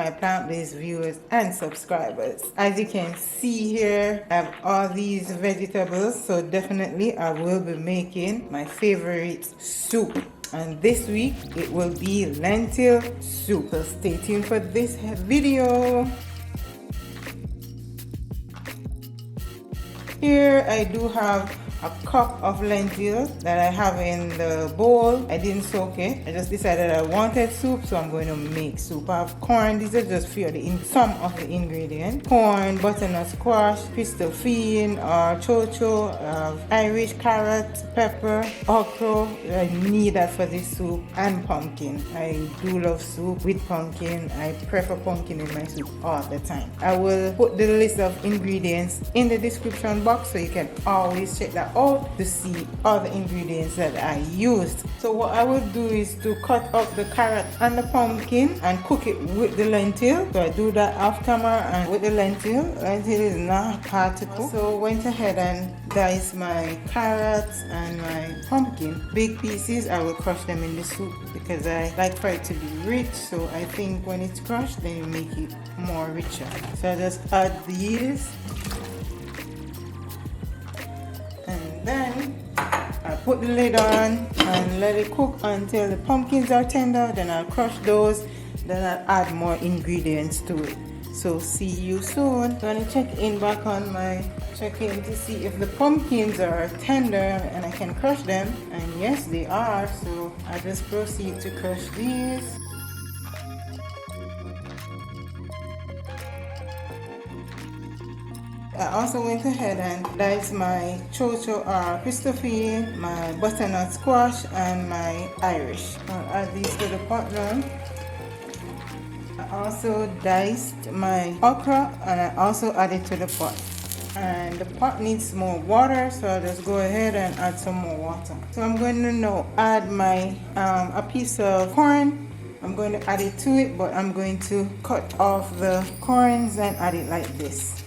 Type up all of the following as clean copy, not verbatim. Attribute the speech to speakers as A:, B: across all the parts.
A: my plant-based viewers and subscribers. As you can see here, I have all these vegetables, so definitely I will be making my favorite soup. And this week it will be lentil soup. So stay tuned for this video. Here I do have a cup of lentils that I have in the bowl. I didn't soak it. I just decided I wanted soup, so I'm going to make soup. I have corn. These are just some of the ingredients. Corn, butternut squash, christophine or Cho Cho, Irish carrot, pepper, okra. I need that for this soup, and pumpkin. I do love soup with pumpkin. I prefer pumpkin in my soup all the time. I will put the list of ingredients in the description box, so you can always check that out to see all the ingredients that I used. So what I will do is to cut up the carrot and the pumpkin and cook it with the lentil. So I do that off camera and with the lentil. Lentil is not hard to cook. So went ahead and diced my carrots and my pumpkin. Big pieces, I will crush them in the soup because I like for it to be rich. So I think when it's crushed, then you make it more richer. So I just add these. And then I put the lid on and let it cook until the pumpkins are tender. Then I'll crush those. Then I'll add more ingredients to it. So see you soon. I'm gonna check in to see if the pumpkins are tender and I can crush them. And yes, they are. So I just proceed to crush these. I also went ahead and diced my Cho Cho or christophine, my butternut squash, and my Irish. I'll add these to the pot now. I also diced my okra and I also add it to the pot. And the pot needs more water, so I'll just go ahead and add some more water. So I'm going to now add my a piece of corn. I'm going to add it to it, but I'm going to cut off the corns and add it like this.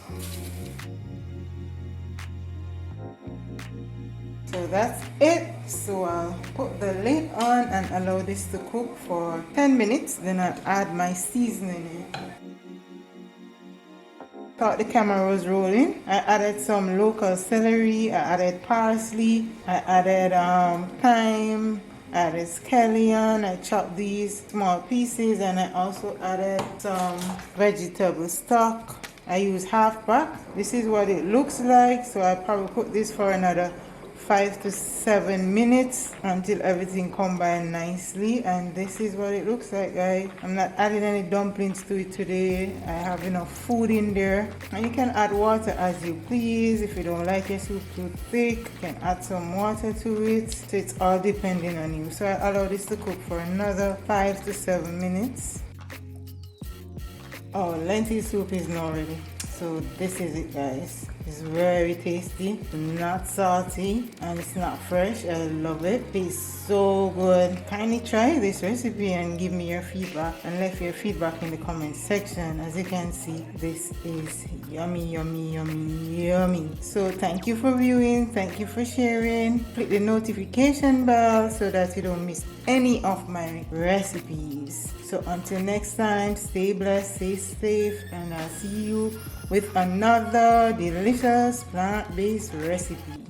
A: So that's it. So I'll put the lid on and allow this to cook for 10 minutes. Then I'll add my seasoning in. Thought the camera was rolling. I added some local celery. I added parsley. I added thyme. I added scallion. I chopped these small pieces, and I also added some vegetable stock. I use half pack. This is what it looks like. So I probably put this for another 5 to 7 minutes until everything combines nicely, and this is what it looks like, guys. I'm not adding any dumplings to it today. I have enough food in there, and you can add water as you please. If you don't like your soup too thick, you can add some water to it. So it's all depending on you. So I allow this to cook for another 5 to 7 minutes. Oh, lentil soup is now ready. So this is it, guys. It's very tasty, not salty, and it's not fresh. I love it. Tastes so good. Kindly try this recipe and give me your feedback, and leave your feedback in the comment section. As you can see, this is yummy, yummy, yummy, yummy. So thank you for viewing. Thank you for sharing. Click the notification bell so that you don't miss any of my recipes. So until next time, stay blessed, stay safe, and I'll see you with another delicious plant-based recipe.